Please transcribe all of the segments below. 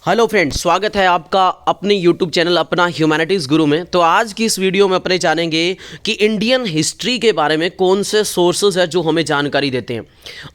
Hello friends, स्वागत है आपका अपने यूट्यूब चैनल अपना ह्यूमैनिटीज़ गुरु में। तो आज की इस वीडियो में अपने जानेंगे कि इंडियन हिस्ट्री के बारे में कौन से सोर्सेज है जो हमें जानकारी देते हैं।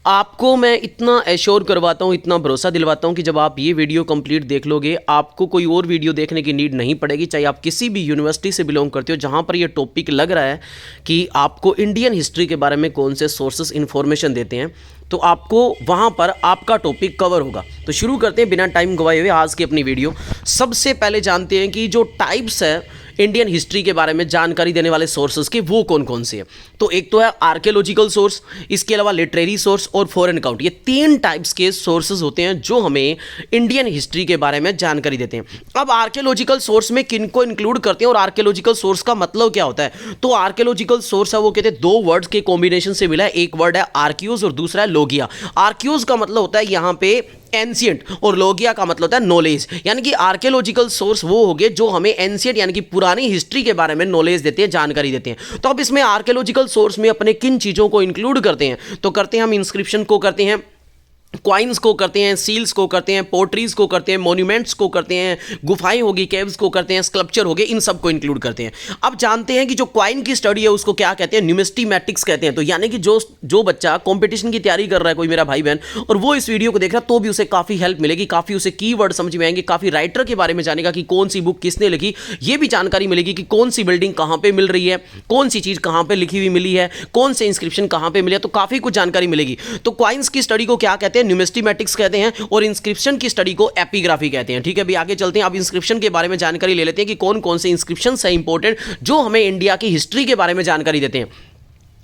आपको मैं इतना एश्योर करवाता हूँ, इतना भरोसा दिलवाता हूँ कि जब आप ये वीडियो कंप्लीट देख लोगे आपको कोई और वीडियो देखने की नीड नहीं पड़ेगी। चाहे आप किसी भी यूनिवर्सिटी से बिलोंग करते हो, जहाँ पर ये टॉपिक लग रहा है कि आपको इंडियन हिस्ट्री के बारे में कौन से सोर्सेज इन्फॉर्मेशन देते हैं, तो आपको वहाँ पर आपका टॉपिक कवर होगा। तो शुरू करते हैं बिना टाइम गवाए हुए आज की अपनी वीडियो। सबसे पहले जानते हैं कि जो टाइप्स है इंडियन हिस्ट्री के बारे में जानकारी देने वाले सोर्सेज के, वो कौन कौन से हैं। तो एक तो है आर्कियोलॉजिकल सोर्स, इसके अलावा लिटरेरी सोर्स और फॉरेन अकाउंट। ये तीन टाइप्स के सोर्सेज होते हैं जो हमें इंडियन हिस्ट्री के बारे में जानकारी देते हैं। अब आर्कियोलॉजिकल सोर्स में किन को इंक्लूड करते हैं और आर्कियोलॉजिकल सोर्स का मतलब क्या होता है। तो आर्कियोलॉजिकल सोर्स है वो कहते हैं दो वर्ड्स के कॉम्बिनेशन से मिला है। एक वर्ड है आर्कियोस और दूसरा है लोगिया। आर्कियोस का मतलब होता है यहाँ पे एंशिएंट और लोगिया का मतलब होता है नॉलेज। यानी कि आर्कियोलॉजिकल सोर्स वो हो गए जो हमें एंशिएंट यानी कि पुरानी हिस्ट्री के बारे में नॉलेज देते हैं, जानकारी देते हैं। तो अब इसमें आर्कियोलॉजिकल सोर्स में अपने किन चीज़ों को इंक्लूड करते हैं, तो करते हैं हम इंस्क्रिप्शन को करते हैं, क्वाइंस को करते हैं, सील्स को करते हैं, पोट्रीज को करते हैं, मॉन्यूमेंट्स को करते हैं, गुफाएं होगी, केव्स को करते हैं, स्कल्पचर हो गए, इन सब को इंक्लूड करते हैं। अब जानते हैं कि जो क्वाइन की स्टडी है उसको क्या कहते हैं, न्यूमिस्टिमैटिक्स कहते हैं। तो यानी कि जो बच्चा कंपटीशन की तैयारी कर रहा है, कोई मेरा भाई बहन, और वो इस वीडियो को देख रहा है, तो भी उसे काफ़ी हेल्प मिलेगी, काफ़ी उसे कीवर्ड समझ में आएंगे, काफ़ी राइटर के बारे में जानेगा कि कौन सी बुक किसने लिखी। ये भी जानकारी मिलेगी कि कौन सी बिल्डिंग कहाँ पर मिल रही है, कौन सी चीज़ कहाँ पर लिखी हुई मिली है, कौन से इंस्क्रिप्शन कहाँ पर मिले, तो काफ़ी कुछ जानकारी मिलेगी। तो क्वाइंस की स्टडी को क्या कहते हैं, न्यूमिस्टिमैटिक्स कहते हैं, और इंस्क्रिप्शन की स्टडी को एपिग्राफी कहते हैं। ठीक है, अभी आगे चलते हैं। अब इंस्क्रिप्शन के बारे में जानकारी ले लेते हैं कि कौन कौन से इंस्क्रिप्शन है इंपॉर्टेंट जो हमें इंडिया की हिस्ट्री के बारे में जानकारी देते हैं।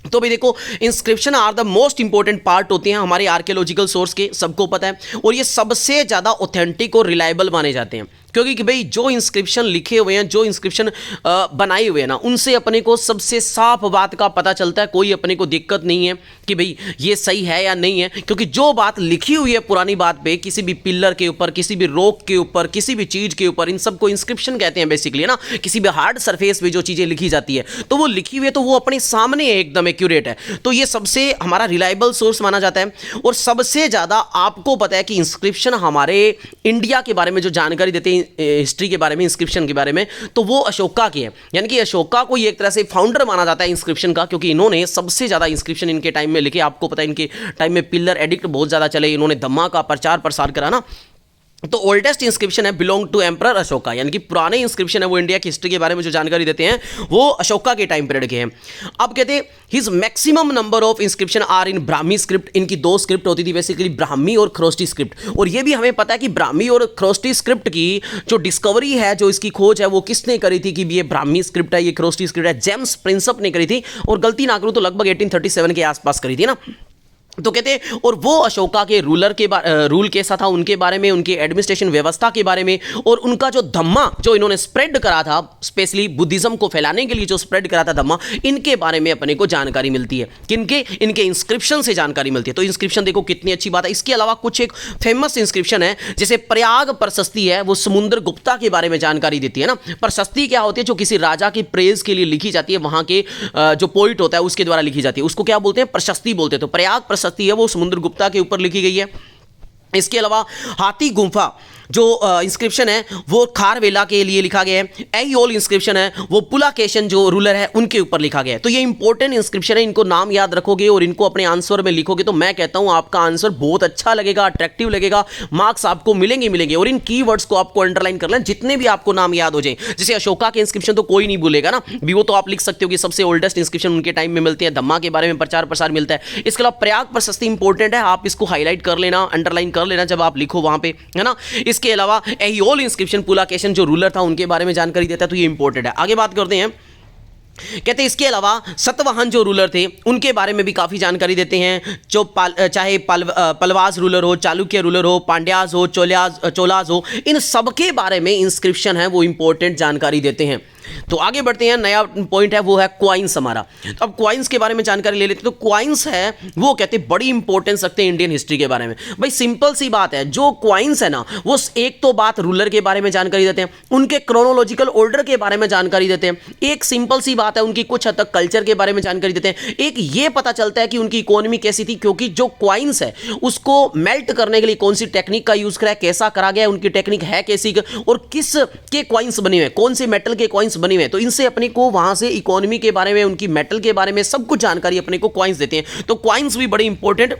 तो भी देखो, inscription are the most important part होते हैं हमारे आर्कियोलॉजिकल सोर्स के, सबको पता है, और ये सबसे ज़्यादा ऑथेंटिक और रिलायबल माने जाते हैं। क्योंकि कि भाई जो इंस्क्रिप्शन लिखे हुए हैं, जो इंस्क्रिप्शन बनाए हुए हैं ना, उनसे अपने को सबसे साफ बात का पता चलता है। कोई अपने को दिक्कत नहीं है कि भाई ये सही है या नहीं है, क्योंकि जो बात लिखी हुई है पुरानी बात पे, किसी भी पिलर के ऊपर, किसी भी रॉक के ऊपर, किसी भी चीज़ के ऊपर, इन सबको इंस्क्रिप्शन कहते हैं बेसिकली, ना। किसी भी हार्ड सरफेस पे जो चीज़ें लिखी जाती है तो वो लिखी हुई है, तो वो अपने सामने एकदम एक्यूरेट है। तो ये सबसे हमारा रिलायबल सोर्स माना जाता है। और सबसे ज़्यादा आपको पता है कि इंस्क्रिप्शन हमारे इंडिया के बारे में जो जानकारी देते हैं हिस्ट्री के बारे में, इंस्क्रिप्शन के बारे में, तो वो अशोका की है। यानी कि अशोका को ये एक तरह से फाउंडर माना जाता है इंस्क्रिप्शन का, क्योंकि इन्होंने सबसे ज़्यादा इंस्क्रिप्शन इनके टाइम में लिखे। आपको पता है इनके टाइम में पिलर एडिक्ट बहुत ज़्यादा चले, इन्होंने धम्मा का प्रचार प्रसार करा ना। तो ओल्डेस्ट इंस्क्रिप्शन है बिलोंग टू एम्परर अशोका, यानी कि पुराने इंस्क्रिप्शन है वो इंडिया की हिस्ट्री के बारे में जो जानकारी देते हैं वो अशोका के टाइम पीरियड के हैं। अब कहते हैं his maximum number of inscription are in Brahmi script. इनकी दो स्क्रिप्ट होती थी बेसिकली, ब्राह्मी और खरोष्टी स्क्रिप्ट। और ये भी हमें पता है कि ब्राह्मी और खरोष्टी स्क्रिप्ट की जो डिस्कवरी है, जो इसकी खोज है, वो किसने करी थी कि ये ब्राह्मी स्क्रिप्ट है, ये खरोष्टी स्क्रिप्ट है, जेम्स प्रिंसप ने करी थी। और गलती ना करूँ तो लगभग 1837 के आसपास करी थी ना। तो कहते हैं, और वो अशोका के रूलर के रूल कैसा था, उनके बारे में, उनके एडमिनिस्ट्रेशन व्यवस्था के बारे में, और उनका जो धम्मा जो इन्होंने स्प्रेड करा था, स्पेशली बुद्धिज्म को फैलाने के लिए जो स्प्रेड करा था धम्मा, इनके बारे में अपने को जानकारी मिलती है। किनके? इनके इंस्क्रिप्शन से जानकारी मिलती है। तो इंस्क्रिप्शन देखो कितनी अच्छी बात है। इसके अलावा कुछ एक फेमस इंस्क्रिप्शन है, जैसे प्रयाग प्रशस्ति है, वो समुद्र गुप्ता के बारे में जानकारी देती है ना। प्रशस्ति क्या होती है? जो किसी राजा की प्रेज के लिए लिखी जाती है, वहां के जो पोइट होता है उसके द्वारा लिखी जाती है, उसको क्या बोलते हैं? प्रशस्ति बोलते हैं। तो प्रयाग प्रशस्ति है वो समुद्र गुप्ता के ऊपर लिखी गई है। इसके अलावा हाथी गुंफा जो इंस्क्रिप्शन है वो खारवेला के लिए लिखा गया है। एयोल इंस्क्रिप्शन है वो पुलाकेशन जो रूलर है उनके ऊपर लिखा गया है। तो ये इंपॉर्टेंट इंस्क्रिप्शन है, इनको नाम याद रखोगे और इनको अपने आंसर में लिखोगे तो मैं कहता हूं आपका आंसर बहुत अच्छा लगेगा, अट्रैक्टिव लगेगा, मार्क्स आपको मिलेंगे। और इन कीवर्ड्स को आपको अंडरलाइन कर लें, जितने भी आपको नाम याद हो जाए। जैसे अशोका के इंस्क्रिप्शन तो कोई नहीं भूलेगा ना, भी वो तो आप लिख सकते हो कि सबसे ओल्डेस्ट इंस्क्रिप्शन उनके टाइम में मिलते हैं, धम्मा के बारे में प्रचार प्रसार मिलता है। इसके अलावा प्रयाग प्रशस्ति इंपॉर्टेंट है, आप इसको हाईलाइट कर लेना, अंडरलाइन कर लेना जब आप लिखो वहां पे, है ना। इसके अलावा एयोल इंस्क्रिप्शन पुलाकेशन जो रूलर था उनके बारे में जानकारी देता है, तो ये इंपॉर्टेंट है। आगे बात करते हैं। कहते हैं इसके अलावा सतवाहन जो रूलर थे उनके बारे में भी काफ़ी जानकारी देते हैं। जो चाहे पलवाज रूलर हो, चालुक्य रूलर हो, पांड्याज हो, चोलाज हो, इन सब के बारे में इंस्क्रिप्शन है वो इंपॉर्टेंट जानकारी देते हैं। तो आगे बढ़ते हैं, नया पॉइंट है वो है क्वाइंस हमारा। तो अब क्वाइंस के बारे में जानकारी ले लेते हैं। तो क्वाइंस है वो कहते हैं बड़ी इंपॉर्टेंस रखते हैं इंडियन हिस्ट्री के बारे में। भाई सिंपल सी बात है, जो क्वाइंस है ना वो एक तो बात रूलर के बारे में जानकारी देते हैं, उनके क्रोनोलॉजिकल ऑर्डर के बारे में जानकारी देते हैं, एक सिंपल सी बात है उनकी कुछ हद तक कल्चर के बारे में जानकारी देते हैं, एक ये पता चलता है कि उनकी इकोनॉमी कैसी थी, क्योंकि जो क्वाइंस है उसको मेल्ट करने के लिए कौन सी टेक्निक का यूज करा है, कैसा करा गया है, उनकी टेक्निक है कैसी, और किस के क्वाइंस बने हुए हैं, कौन से मेटल के क्वाइंस बने हुए हैं। तो इनसे अपने को वहां से इकोनॉमी के बारे में, उनकी मेटल के बारे में सब कुछ जानकारी अपने को क्वाइंस देते हैं। तो क्वाइंस भी बड़ी इंपॉर्टेंट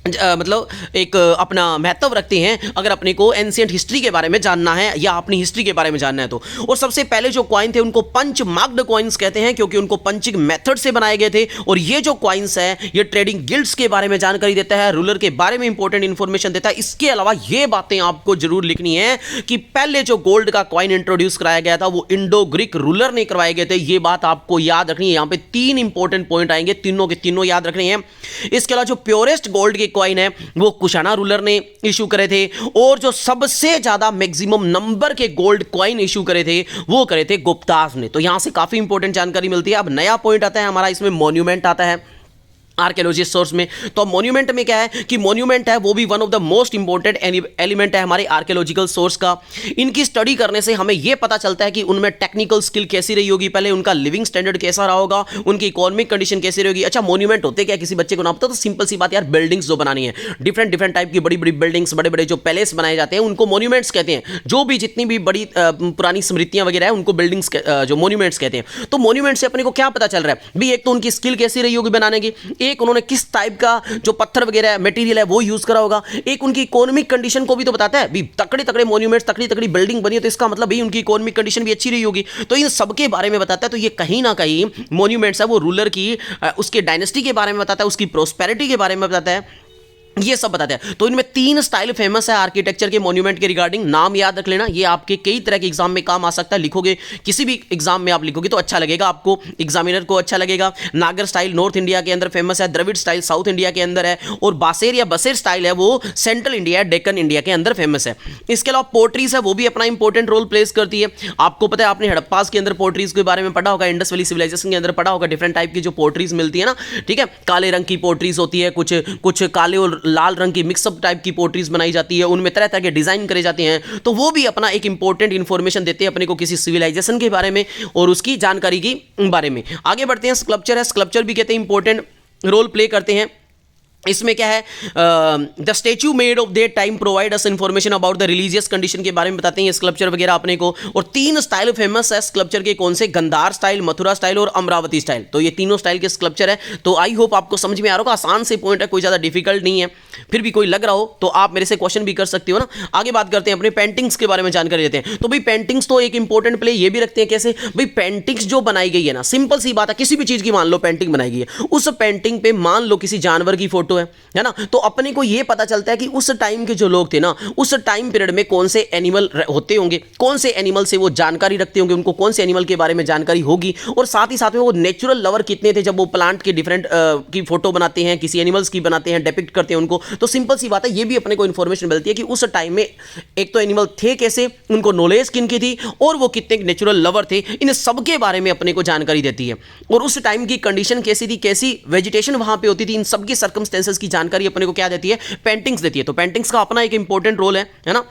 मतलब एक अपना महत्व रखते हैं अगर अपने को एंशिएंट हिस्ट्री के बारे में जानना है या अपनी हिस्ट्री के बारे में जानना है तो। और सबसे पहले जो कॉइन थे उनको पंच मार्क्ड कॉइन्स कहते हैं, क्योंकि उनको पंचिंग मेथड से बनाए गए थे। और ये जो कॉइन्स है ये ट्रेडिंग गिल्ड्स के बारे में जानकारी देता है, रूलर के बारे में इंपॉर्टेंट इंफॉर्मेशन देता है। इसके अलावा ये बातें आपको जरूर लिखनी है कि पहले जो गोल्ड का कॉइन इंट्रोड्यूस कराया गया था वो इंडो ग्रीक रूलर ने करवाए गए थे। ये बात आपको याद रखनी है। यहां पे 3 इंपॉर्टेंट पॉइंट आएंगे, तीनों के तीनों याद रखने हैं। इसके अलावा जो प्योरेस्ट गोल्ड के कॉइन है वो कुशाना रूलर ने इशू करे थे, और जो सबसे ज्यादा मैक्सिमम नंबर के गोल्ड कॉइन इशू करे थे वो करे थे गुप्ताज ने। तो यहां से काफी इंपॉर्टेंट जानकारी मिलती है। अब नया पॉइंट आता है हमारा, इसमें मॉन्यूमेंट आता है आर्कियोलॉजिस्ट सोर्स में। तो मॉन्यूमेंट में क्या है कि मॉन्यूमेंट है वो भी one of the most important element है हमारे आर्कियोलॉजिकल सोर्स का। इनकी स्टडी करने से हमें यह पता चलता है कि उनमें टेक्निकल स्किल कैसी रही होगी, पहले उनका लिविंग स्टैंडर्ड कैसा रहा होगा, उनकी इकोनॉमिक कंडीशन कैसी रही होगी। अच्छा मॉन्यूमेंट होते क्या, किसी बच्चे को ना पता तो सिंपल सी बात यार, बिल्डिंग्स जो बनानी है, डिफरेंट टाइप की बड़ी बड़ी बिल्डिंग्स, बड़े बड़े जो पैलेस बनाए जाते हैं उनको मॉन्यूमेंट्स कहते हैं। जो भी जितनी भी बड़ी पुरानी स्मृतियां वगैरह है उनको बिल्डिंग्स जो मॉन्यूमेंट्स कहते हैं। तो मॉन्यूमेंट से अपने को क्या पता चल रहा है भी, एक तो उनकी स्किल कैसी रही होगी बनाने की, एक उन्होंने किस टाइप का जो पत्थर वगैरह मटेरियल है वो यूज करा होगा, एक उनकी इकोनॉमिक कंडीशन को भी तो बताता है भी। तकड़े तकड़े मॉन्यूमेंट्स, तकड़ी तकड़ी बिल्डिंग बनी है तो इसका मतलब भी उनकी इकोनॉमिक कंडीशन भी अच्छी रही होगी। तो इन सबके बारे में बताता है। तो ये कहीं ना कहीं मॉन्यूमेंट्स है वो रूलर की उसके डायनेस्टी के बारे में बताता है, उसकी प्रोस्पेरिटी के बारे में बताता है, ये सब बताते हैं। तो इनमें 3 स्टाइल फेमस है आर्किटेक्चर के मॉन्यूमेंट के रिगार्डिंग। नाम याद रख लेना, ये आपके कई तरह के एग्जाम में काम आ सकता है। लिखोगे किसी भी एग्जाम में आप लिखोगे तो अच्छा लगेगा आपको, एग्जामिनर को अच्छा लगेगा। नागर स्टाइल नॉर्थ इंडिया के अंदर फेमस है, द्रविड़ स्टाइल साउथ इंडिया के अंदर है, और बासेर या बसेर स्टाइल है वो सेंट्रल इंडिया, डेक्कन इंडिया के अंदर फेमस है। इसके अलावा पोर्ट्रीज है वो भी अपना इंपॉर्टेंट रोल प्लेस करती है। आपको पता है, आपने हड़प्पास के अंदर पोर्ट्रीज के बारे में पढ़ा होगा, इंडस वैली सिविलाइजेशन के अंदर पढ़ा होगा, डिफरेंट टाइप की जो पोर्ट्रीज मिलती है ना, ठीक है, काले रंग की पोर्ट्रीज होती है, कुछ काले और लाल रंग की मिक्स सब टाइप की पोर्ट्रीज बनाई जाती है, उनमें तरह तरह के डिजाइन करे जाते हैं। तो वो भी अपना एक इंपॉर्टेंट इंफॉर्मेशन देते हैं अपने को किसी सिविलाइजेशन के बारे में और उसकी जानकारी की बारे में। आगे बढ़ते हैं, स्कल्पचर है, स्कल्पचर भी कहते हैं इंपॉर्टेंट रोल प्ले करते हैं। इसमें क्या है, the statue made of their time provide us information about the religious condition के बारे में बताते हैं ये स्कल्पचर वगैरह अपने को। और 3 स्टाइल फेमस है स्कल्पचर के, कौन से, गंधार स्टाइल, मथुरा स्टाइल और अमरावती स्टाइल। तो ये तीनों स्टाइल के स्कल्पचर है। तो आई होप आपको समझ में आ रहा होगा, आसान से पॉइंट है, कोई ज्यादा डिफिकल्ट नहीं है। फिर भी कोई लग रहा हो तो आप मेरे से क्वेश्चन भी कर सकते हो ना। आगे बात करते हैं अपने पेंटिंग्स के बारे में जानकारी देते हैं। तो भाई पेंटिंग्स तो एक इंपॉर्टेंट प्ले ये भी रखते हैं। कैसे भाई, पेंटिंग्स जो बनाई गई है ना, सिंपल सी बात है, किसी भी चीज की मान लो पेंटिंग बनाई गई है, उस पेंटिंग पे मान लो किसी जानवर की फोटो है ना, तो अपने को यह पता चलता है कि उस टाइम के जो लोग थे ना, उस टाइम पीरियड में कौन से एनिमल होते होंगे, कौन से एनिमल से वो जानकारी रखते होंगे, उनको कौन से एनिमल के बारे में जानकारी होगी, और साथ ही साथ में वो नेचुरल लवर कितने थे जब वो प्लांट के डिफरेंट की फोटो बनाते हैं, किसी एनिमल्स की बनाते हैं, डिपिक्ट करते हैं उनको। तो सिंपल सी बात है, ये भी अपने को इंफॉर्मेशन मिलती है कि उस टाइम में एक तो एनिमल थे कैसे, उनको नॉलेज किनकी थी, और वो कितने नेचुरल लवर थे, इन सबके बारे में अपने को जानकारी देती है। और उस टाइम की कंडीशन कैसी थी, कैसी वेजिटेशन वहां पे होती थी, इन सबकी सर्कमस्टेंसेस की जानकारी अपने को क्या देती है, पेंटिंग्स देती है। तो पेंटिंग्स का अपना एक इंपॉर्टेंट रोल है ना।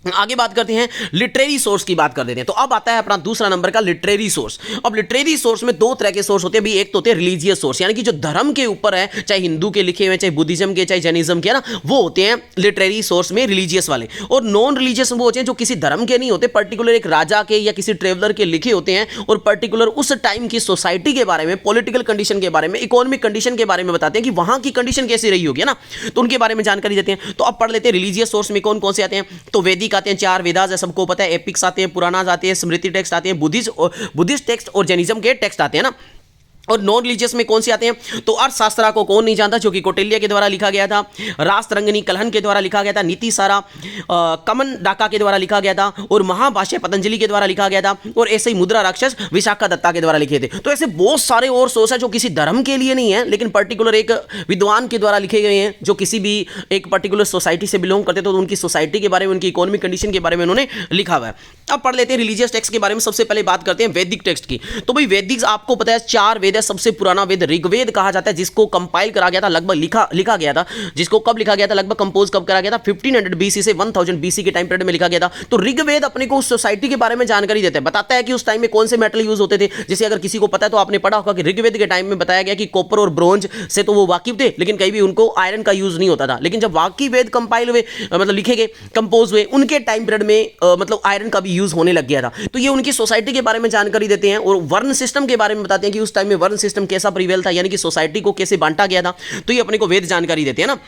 आगे बात करते हैं, लिटरेरी सोर्स की बात कर देते हैं। तो अब आता है अपना दूसरा नंबर का लिटरेरी सोर्स। अब लिटरेरी सोर्स में 2 तरह के सोर्स होते हैं भी। एक तो होते हैं रिलीजियस सोर्स, यानी कि जो धर्म के ऊपर है, चाहे हिंदू के लिखे हुए, चाहे बुद्धिज्म के, चाहे जैनिज्म के, ना, वो होते हैं लिटरेरी सोर्स में रिलीजियस वाले। और नॉन रिलीजियस वो होते हैं जो किसी धर्म के नहीं होते, पर्टिकुलर एक राजा के या किसी ट्रेवलर के लिखे होते हैं, और पर्टिकुलर उस टाइम की सोसाइटी के बारे में, पॉलिटिकल कंडीशन के बारे में, इकोनॉमिक कंडीशन के बारे में बताते हैं कि वहां की कंडीशन कैसी रही होगी ना, तो उनके बारे में जानकारी देते हैं। तो अब पढ़ लेते हैं रिलीजियस सोर्स में कौन कौन से आते हैं। तो वैदिक आते हैं, 4 वेदास सबको पता है, एपिक्स आते हैं, पुराणास आते हैं, स्मृति टेक्स्ट आते हैं, बुद्धिस्ट टेक्स्ट और जैनिज्म के टेक्स्ट आते हैं ना। और नॉन रिलीजियस में कौन से आते हैं, तो अर्थशास्त्र को कौन नहीं जानता, जो कि कौटिल्य के द्वारा लिखा गया था, रासतरंगिनी कलहन के द्वारा लिखा गया था, नीति सारा कमन डाका के द्वारा लिखा गया था, और महाभाष्य पतंजलि के द्वारा लिखा गया था, और ऐसे ही मुद्रा राक्षस विशाखा दत्ता के द्वारा लिखे थे। तो ऐसे बहुत सारे और सोर्स है जो किसी धर्म के लिए नहीं है, लेकिन पर्टिकुलर एक विद्वान के द्वारा लिखे गए हैं, जो किसी भी एक पर्टिकुलर सोसाइटी से बिलोंग करते तो उनकी सोसाइटी के बारे में, उनकी इकोनॉमिक कंडीशन के बारे में उन्होंने लिखा हुआ है। अब पढ़ लेते हैं रिलीजियस टेक्स्ट के बारे में। सबसे पहले बात करते हैं वैदिक टेक्स्ट की। तो भाई वैदिक आपको पता है 4 वेद है। सबसे पुराना वेद ऋग्वेद कहा जाता है, जिसको कंपाइल करा गया था, लगभग लिखा गया था, जिसको कब लिखा गया था, लगभग कंपोज कब करा गया था, 1500 बीसी से 1000 बीसी के टाइम पीरियड में लिखा गया था। तो ऋग्वेद अपने को उस सोसाइटी के बारे में जानकारी देता है, बताता है कि उस टाइम में कौन से मेटल यूज होते थे। जैसे अगर किसी को पता है तो आपने पढ़ा होगा कि ऋग्वेद के टाइम में बताया गया कि कॉपर और ब्रोंज से तो वो वाकिफ थे, लेकिन कहीं भी उनको आयरन का यूज नहीं होता था। लेकिन जब वाकी वेद कंपाइल हुए, मतलब लिखे गए, कंपोज हुए, उनके टाइम पीरियड में मतलब आयरन का भी यूज होने लग गया था। तो ये उनकी सोसाइटी के बारे में जानकारी देते हैं, और वर्ण सिस्टम के बारे में बताते हैं कि उस टाइम में वर्ण सिस्टम कैसा प्रिवेल था, यानी कि सोसाइटी को कैसे बांटा गया था। तो ये अपने को वेद जानकारी देते हैं ना।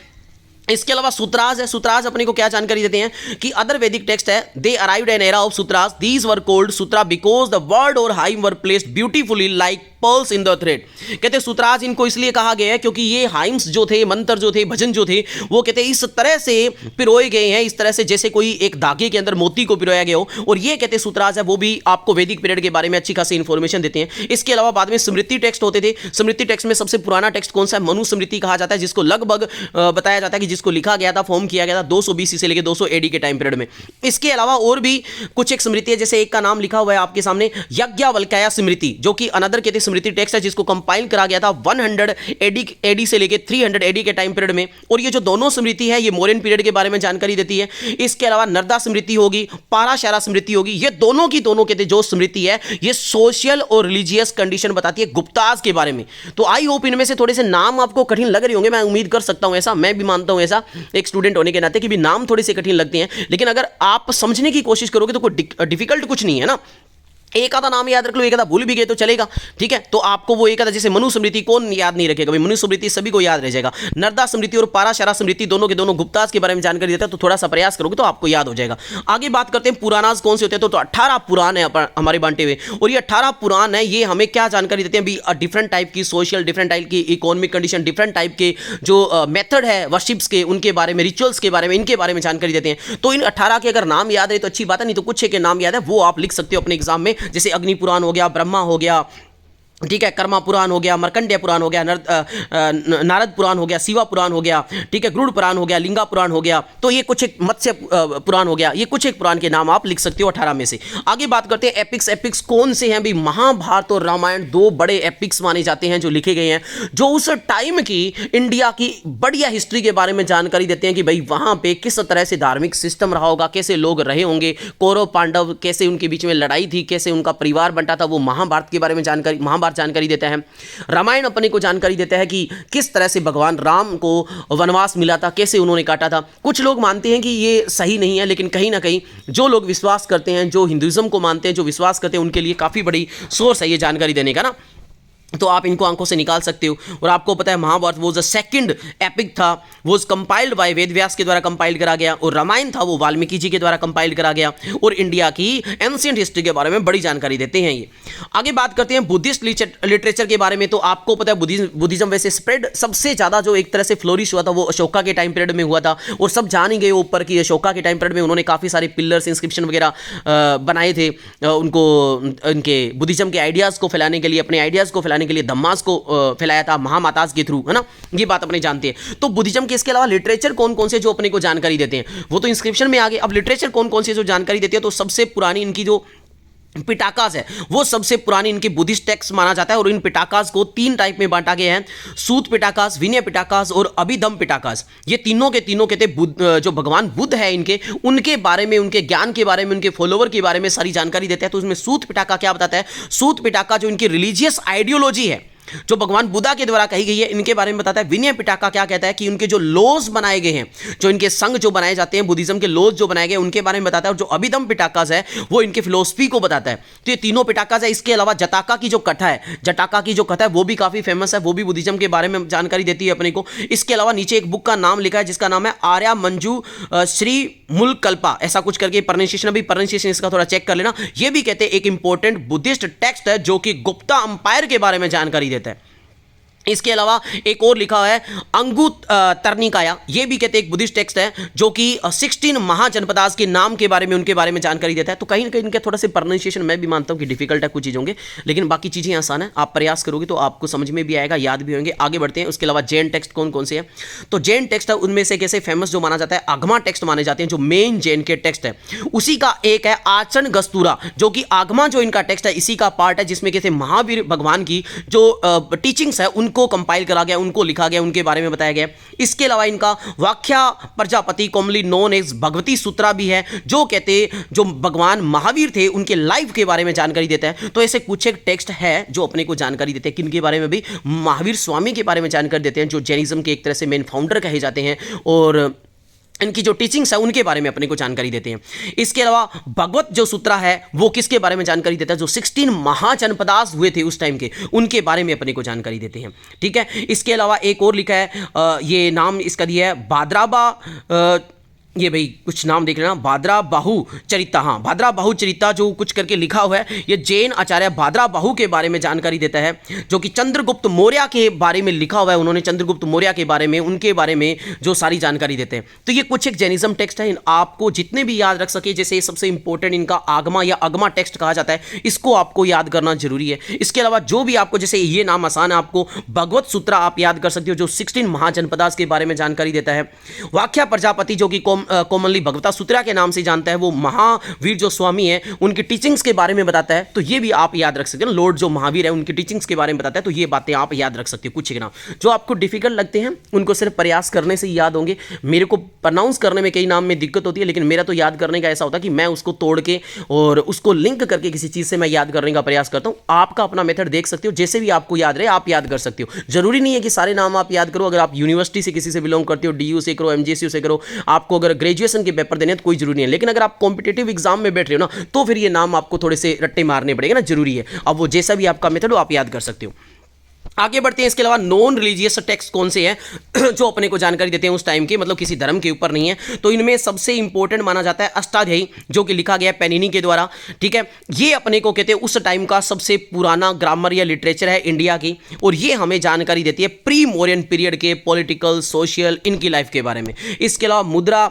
इसके अलावा सूत्राज है। सूत्राज अपने को क्या जानकारी देते हैं कि अदर वैदिक टेक्स्ट है, they arrived an era of sutras, these were called sutra because the word or hymn were placed beautifully like pearls in the thread. कहते सूत्राज इनको इसलिए कहा गया है क्योंकि ये हाइम्स जो थे, मंत्र जो थे, भजन जो थे, वो कहते इस तरह से पिरोए गए हैं, इस तरह से जैसे कोई एक धागे के अंदर मोती को पिरोया गया हो। और ये कहते सूत्राज है, वो भी आपको वैदिक पीरियड के बारे में अच्छी खासी इंफॉर्मेशन देते हैं। इसके अलावा बाद में स्मृति टेक्स्ट होते थे। स्मृति टेक्स्ट में सबसे पुराना टेक्स्ट कौन सा है, मनुस्मृति कहा जाता है, जिसको लगभग बताया जाता है कि जिसको लिखा गया था, फॉर्म किया गया था 200 बीसी से लेकर 200 एडी के टाइम पीरियड में। इसके अलावा और भी कुछ एक स्मृति है, जैसे एक का नाम लिखा हुआ है आपके सामने, यज्ञवल्क्य स्मृति, जो कि अनदर कहते स्मृति टेक्स्ट है, जिसको कंपाइल करा गया था 100 एडी से लेकर 300 एडी के टाइम पीरियड में। और ये जो दोनों स्मृति है, ये मौर्यन पीरियड के बारे में जानकारी देती है। इसके अलावा नर्दा स्मृति होगी, पाराशरा स्मृति होगी, ये दोनों की दोनों कहते जो स्मृति है, ये सोशल और रिलीजियस कंडीशन बताती है गुप्ताज के बारे में। तो आई होप इनमें से थोड़े से नाम आपको कठिन लग रहे होंगे, मैं उम्मीद कर सकता हूं ऐसा, मैं भी मानता हूं ऐसा एक स्टूडेंट होने के नाते कि भी नाम थोड़े से कठिन लगते हैं, लेकिन अगर आप समझने की कोशिश करोगे तो कोई डिफिकल्ट कुछ नहीं है ना। एक आधा नाम याद रख लो, एक आधा भूल भी गए तो चलेगा, ठीक है। तो आपको वो एक आधा, जैसे मनुस्मृति कौन याद नहीं रखेगा भाई, मनुस्मृति सभी को याद रह जाएगा। नर्दा स्मृति और पाराशरा स्मृति दोनों के दोनों गुप्ताज के बारे में जानकारी देता है, तो थोड़ा सा प्रयास करोगे तो आपको याद हो जाएगा। आगे बात करते हैं पुराणाज कौन से होते हैं। तो 18 पुराण है हमारे बांटे हुए, और ये 18 पुराण है, ये हमें क्या जानकारी देते हैं भी, डिफरेंट टाइप की सोशल, डिफरेंट टाइप की इकोनॉमिक कंडीशन, डिफरेंट टाइप के जो मेथड है वर्शिप्स के, उनके बारे में, रिचुअल्स के बारे में, इनके बारे में जानकारी देते हैं। तो इन 18 के अगर नाम याद है तो अच्छी बात है, नहीं तो कुछ के नाम याद है वो आप लिख सकते हो अपने एग्जाम में, जैसे अग्नि पुराण हो गया, ब्रह्मा हो गया, ठीक है, कर्मा पुराण हो गया, मर्कंडेय पुराण हो गया, नारद पुराण हो गया, शिवा पुराण हो गया, ठीक है, गरुड़ पुराण हो गया, लिंगा पुराण हो गया। तो ये कुछ एक मत्स्य पुराण हो गया, ये कुछ एक पुराण के नाम आप लिख सकते हो 18 में से। आगे बात करते हैं एपिक्स। एपिक्स कौन से हैं भी, महाभारत और रामायण दो बड़े एपिक्स माने जाते हैं जो लिखे गए हैं, जो उस टाइम की इंडिया की बढ़िया हिस्ट्री के बारे में जानकारी देते हैं कि भाई वहां पे किस तरह से धार्मिक सिस्टम रहा होगा, कैसे लोग रहे होंगे, कौरव पांडव कैसे उनके बीच में लड़ाई थी, कैसे उनका परिवार बंटा था, वो महाभारत के बारे में जानकारी देता है। रामायण अपने को जानकारी देता है कि किस तरह से भगवान राम को वनवास मिला था, कैसे उन्होंने काटा था। कुछ लोग मानते हैं कि ये सही नहीं है, लेकिन कहीं ना कहीं जो लोग विश्वास करते हैं, जो हिंदुइज्म को मानते हैं, जो विश्वास करते हैं, उनके लिए काफ़ी बड़ी सोर्स है ये जानकारी देने का ना। तो आप इनको आंखों से निकाल सकते हो। और आपको पता है महाभारत वो जो सेकंड एपिक था, वो कंपाइल्ड बाय वेद व्यास के द्वारा कंपाइल करा गया, और रामायण था वो वाल्मीकि जी के द्वारा कंपाइल करा गया। और इंडिया की एंशिएंट हिस्ट्री के बारे में बड़ी जानकारी देते हैं ये। आगे बात करते हैं बुद्धिस्ट लिटरेचर के बारे में। तो आपको पता है बुद्धिज्म वैसे स्प्रेड सबसे ज़्यादा जो एक तरह से फ्लोरिश हुआ था वो अशोका के टाइम पीरियड में हुआ था, और सब जान ही गए ऊपर की अशोका के टाइम पीरियड में उन्होंने काफ़ी सारे पिलर्स, इंस्क्रिप्शन वगैरह बनाए थे, उनको उनके बुद्धिज्म के आइडियाज़ को फैलाने के लिए, अपने आइडियाज़ को फैलाने के लिए धम्मास को फैलाया था महामाताज के थ्रू, है ना। ये बात अपने जानते हैं। तो बुद्धिज्म के इसके अलावा लिटरेचर कौन कौन से जो अपने को जानकारी देते हैं, वो तो इंस्क्रिप्शन में आ गए। अब लिटरेचर कौन कौन से जो जानकारी देते हैं, तो सबसे पुरानी इनकी जो पिटाकास है वो सबसे पुरानी इनके बुद्धिस्ट टेक्स्ट माना जाता है। और इन पिटाकास को 3 टाइप में बांटा गया है, सूत पिटाकास, विनय पिटाकास और अभिधम पिटाकास। ये तीनों के तीनों कहते जो भगवान बुद्ध है इनके, उनके बारे में, उनके ज्ञान के बारे में, उनके फॉलोवर के बारे में सारी जानकारी देता है। तो उसमें सूत पिटाका क्या बताता है, सूत पिटाका जो इनकी रिलीजियस आइडियोलॉजी है, जो भगवान बुद्धा के द्वारा कही गई है, इनके बारे में बताता है। विनय पिटाका क्या कहता है कि उनके जो लॉज बनाए गए हैं, जो इनके संघ जो बनाए जाते हैं, बुद्धिज्म के लॉज जो बनाए गए, उनके बारे में बताता है। और जो अभिधम पिटाकास है वो इनके फिलोसफी को बताता है। तो ये तीनों पिटाकास है। इसके अलावा जटाका की जो कथा है, जटाका की जो कथा है वो भी काफी फेमस है, वो भी बुद्धिज्म के बारे में जानकारी देती है अपने को। इसके अलावा नीचे एक बुक का नाम लिखा है जिसका नाम है आर्या मंजू श्री मुलकल्पा, ऐसा कुछ करके प्रोनाउंसिएशन इसका थोड़ा चेक कर लेना। ये भी कहते हैं एक इंपॉर्टेंट बुद्धिस्ट टेक्स्ट है जो कि गुप्ता अंपायर के बारे में जानकारी देता है। देता है। इसके अलावा एक और लिखा है अंगुतरनिकाया, ये भी कहते हैं एक बुद्धिस्ट टेक्स्ट है जो कि 16 महाजनपदास के नाम के बारे में, उनके बारे में जानकारी देता है। तो कहीं ना कहीं इनका थोड़ा सा प्रोनाउंसिएशन मैं भी मानता हूं कि डिफिकल्ट है कुछ चीज़ों के, लेकिन बाकी चीज़ें आसान है। आप प्रयास करोगे तो आपको समझ में भी आएगा, याद भी होंगे। आगे बढ़ते हैं। उसके अलावा जैन टेक्स्ट कौन कौन से हैं? तो जैन टेक्स्ट है उनमें से कैसे फेमस जो माना जाता है आगमा टेक्स्ट माने जाते हैं, जो मेन जैन के टेक्स्ट है। उसी का एक है आचरण गस्तूरा, जो कि आगमा जो इनका टेक्स्ट है इसी का पार्ट है, जिसमें कैसे महावीर भगवान की जो टीचिंग्स है उनको कंपाइल करा गया, उनको लिखा गया, उनके बारे में बताया गया। इसके अलावा इनका वाक्या Prajapati commonly known as Bhagavati Sutra भी है, जो कहते जो भगवान महावीर थे उनके लाइफ के बारे में जानकारी देता है। तो ऐसे कुछ एक टेक्स्ट है जो अपने को जानकारी देते हैं। किनके बारे में भी? महावीर स्वामी के बारे में जानकारी देते हैं, जो जैनिज्म के एक तरह से मेन फाउंडर कहे जाते हैं, और इनकी जो टीचिंग्स है उनके बारे में अपने को जानकारी देते हैं। इसके अलावा भगवत जो सूत्रा है वो किसके बारे में जानकारी देता है? जो 16 महाजनपदास हुए थे उस टाइम के, उनके बारे में अपने को जानकारी देते हैं। ठीक है। इसके अलावा एक और लिखा है, ये नाम इसका दिया है भाद्राबा, ये भाई कुछ नाम देख लेना, भाद्रा बाहु चरिता। हाँ, भाद्रा बाहु चरिता जो कुछ करके लिखा हुआ है, ये जैन आचार्य भाद्रा बाहु के बारे में जानकारी देता है, जो कि चंद्रगुप्त मौर्य के बारे में लिखा हुआ है। उन्होंने चंद्रगुप्त मौर्य के बारे में, उनके बारे में जो सारी जानकारी देते हैं। तो ये कुछ एक जैनिज्म टेक्स्ट है। आपको जितने भी याद रख सके, जैसे सबसे इंपॉर्टेंट इनका आगमा या अगमा टेक्स्ट कहा जाता है, इसको आपको याद करना जरूरी है। इसके अलावा जो भी आपको, जैसे ये नाम आसान है, आपको भगवत सूत्रा आप याद कर सकते हो, जो 16 महाजनपदास के बारे में जानकारी देता है। वाक्या प्रजापति जो कि कॉमनली भगवता सूत्रा के नाम से जानता है, वो महावीर जो स्वामी है उनकी टीचिंग्स के बारे में बताता है। तो ये भी आप याद रख सकते हो। लॉर्ड जो महावीर है उनकी टीचिंग्स के बारे में बताता है। तो ये बातें आप याद रख सकते हो। कुछ नाम जो आपको डिफिकल्ट लगते हैं उनको सिर्फ प्रयास करने से ही याद होंगे। मेरे को प्रोनाउंस करने में कई नाम में दिक्कत होती है, लेकिन मेरा तो याद करने का ऐसा होता है कि मैं उसको तोड़ के और उसको लिंक करके किसी चीज़ से मैं याद करने का प्रयास करता हूँ। आपका अपना मेथड देख सकते हो, जैसे भी आपको याद रहे आप याद कर सकते हो। जरूरी नहीं है कि सारे नाम आप याद करो। अगर आप यूनिवर्सिटी से किसी से बिलोंग करते हो, DU से करो, MGSU से करो, आपको अगर ग्रेजुएशन के पेपर देने तो कोई जरूरी नहीं है। लेकिन अगर आप कॉम्पिटिटिव एग्जाम में बैठ रहे हो ना, तो फिर ये नाम आपको थोड़े से रट्टे मारने पड़ेंगे ना, जरूरी है। अब वो जैसा भी आपका मेथड हो आप याद कर सकते हो। आगे बढ़ते हैं। इसके अलावा नॉन रिलीजियस टेक्स्ट कौन से हैं जो अपने को जानकारी देते हैं उस टाइम के, मतलब किसी धर्म के ऊपर नहीं है। तो इनमें सबसे इंपॉर्टेंट माना जाता है अष्टाध्यायी, जो कि लिखा गया है पैनिनी के द्वारा। ठीक है। ये अपने को कहते हैं उस टाइम का सबसे पुराना ग्रामर या लिटरेचर है इंडिया की, और ये हमें जानकारी देती है प्री मौर्यन पीरियड के पॉलिटिकल, सोशल, इनकी लाइफ के बारे में। इसके अलावा मुद्रा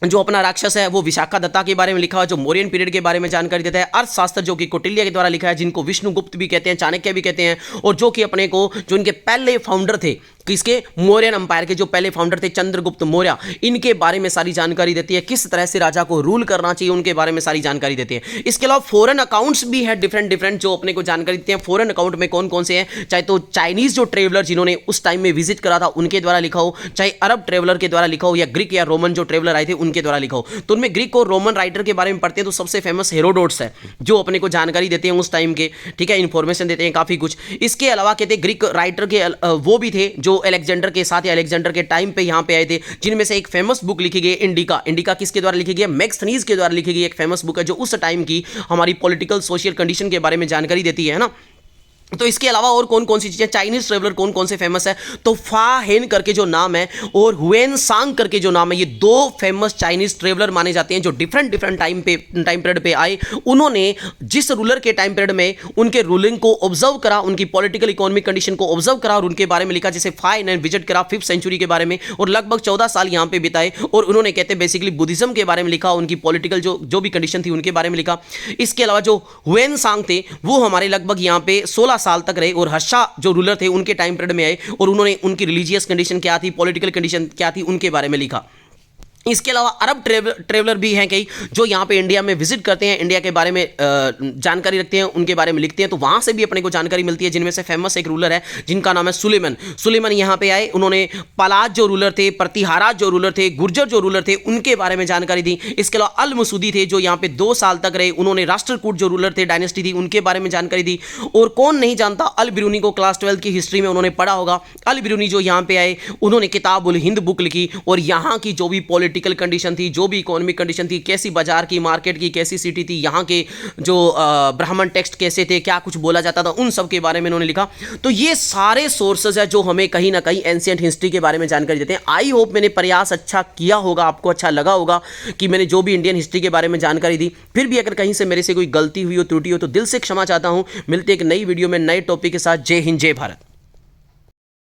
जो अपना राक्षस है वो विशाखा दत्ता के बारे में लिखा हुआ, जो मौर्यन पीरियड के बारे में जानकारी देता है। अर्थशास्त्र जो कि कौटिल्य के द्वारा लिखा है, जिनको विष्णुगुप्त भी कहते हैं, चाणक्य भी कहते हैं, और जो कि अपने को, जो इनके पहले फाउंडर थे किसके, मौर्यन अंपायर के जो पहले फाउंडर थे चंद्रगुप्त मौर्य, इनके बारे में सारी जानकारी देती है। किस तरह से राजा को रूल करना चाहिए उनके बारे में सारी जानकारी देती है। इसके अलावा फॉरेन अकाउंट्स भी है डिफरेंट जो अपने को जानकारी देते हैं। फॉरेन अकाउंट में कौन कौन से हैं, चाहे तो चाइनीज जो ट्रेवलर जिन्होंने उस टाइम में विजिट करा था उनके द्वारा लिखा हो, चाहे अरब ट्रेवलर के द्वारा लिखा हो, या ग्रीक या रोमन जो ट्रेवलर आए थे उनके द्वारा लिखा हो। तो उनमें ग्रीक और रोमन राइटर के बारे में पढ़ते हैं तो सबसे फेमस हेरोडोट्स है, जो अपने को जानकारी देते हैं उस टाइम के। ठीक है, इंफॉर्मेशन देते हैं काफी कुछ। इसके अलावा कहते हैं ग्रीक राइटर के वो भी थे जो अलेक्जेंडर के साथ या अलेक्जेंडर के टाइम पे यहां पे आए थे, जिनमें से एक फेमस बुक लिखी गई इंडिका। इंडिका किसके द्वारा लिखी गई है? मैक्सनीज के द्वारा लिखी गई एक फेमस बुक है, जो उस टाइम की हमारी पॉलिटिकल सोशल कंडीशन के बारे में जानकारी देती है ना। तो इसके अलावा और कौन कौन सी चीजें, चाइनीज ट्रेवलर कौन कौन से फेमस है, तो फा हेन करके जो नाम है और हुएन सांग करके जो नाम है, ये दो फेमस चाइनीज ट्रेवलर माने जाते हैं, जो डिफरेंट टाइम पीरियड पे आए। उन्होंने जिस रूलर के टाइम पीरियड में उनके रूलिंग को ऑब्जर्व करा, उनकी पॉलिटिकल इकोनॉमिक कंडीशन को ऑब्जर्व करा और उनके बारे में लिखा। जैसे फा हेन विजिट करा 5th सेंचुरी के बारे में और लगभग 14 साल यहाँ पे बिताए, और उन्होंने कहते हैं बेसिकली बुद्धिज्म के बारे में लिखा, उनकी पॉलिटिकल जो भी कंडीशन थी उनके बारे में लिखा। इसके अलावा जो हुएन सांग थे वो हमारे लगभग यहाँ पे 16 साल तक रहे, और हर्षा जो रूलर थे उनके टाइम पीरियड में आए, और उन्होंने उनकी रिलीजियस कंडीशन क्या थी, पॉलिटिकल कंडीशन क्या थी, उनके बारे में लिखा। इसके अलावा अरब ट्रेवलर भी हैं कई, जो यहाँ पे इंडिया में विजिट करते हैं, इंडिया के बारे में जानकारी रखते हैं, उनके बारे में लिखते हैं, तो वहाँ से भी अपने को जानकारी मिलती है। जिनमें से फेमस एक रूलर है जिनका नाम है सुलेमान। सुलेमान यहाँ पे आए, उन्होंने पलाज जो रूलर थे, प्रतिहाराज जो रूलर थे, गुर्जर जो रूलर थे, उनके बारे में जानकारी दी। इसके अलावा अल मसूदी थे, जो यहाँ पे 2 साल तक रहे, उन्होंने राष्ट्रकूट जो रूलर थे, डायनेस्टी थी, उनके बारे में जानकारी दी। और कौन नहीं जानता अल बिरूनी को, क्लास 12 की हिस्ट्री में उन्होंने पढ़ा होगा। अल बिरूनी जो यहाँ पे आए, उन्होंने किताब उल हिंद बुक लिखी, और यहाँ की जो भी पॉलिटिकल कंडीशन थी, जो भी इकोनॉमिक कंडीशन थी, कैसी बाजार की, मार्केट की कैसी सिटी थी, यहाँ के जो ब्राह्मण टेक्स्ट कैसे थे, क्या कुछ बोला जाता था, उन सब के बारे में इन्होंने लिखा। तो ये सारे सोर्सेज है जो हमें कहीं ना कहीं एंशिएंट हिस्ट्री के बारे में जानकारी देते हैं। आई होप मैंने प्रयास अच्छा किया होगा, आपको अच्छा लगा होगा कि मैंने जो भी इंडियन हिस्ट्री के बारे में जानकारी दी। फिर भी अगर कहीं से मेरे से कोई गलती हुई हो, त्रुटि हो, तो दिल से क्षमा चाहता हूं। मिलते एक नई वीडियो में नए टॉपिक के साथ। जय हिंद, जय भारत।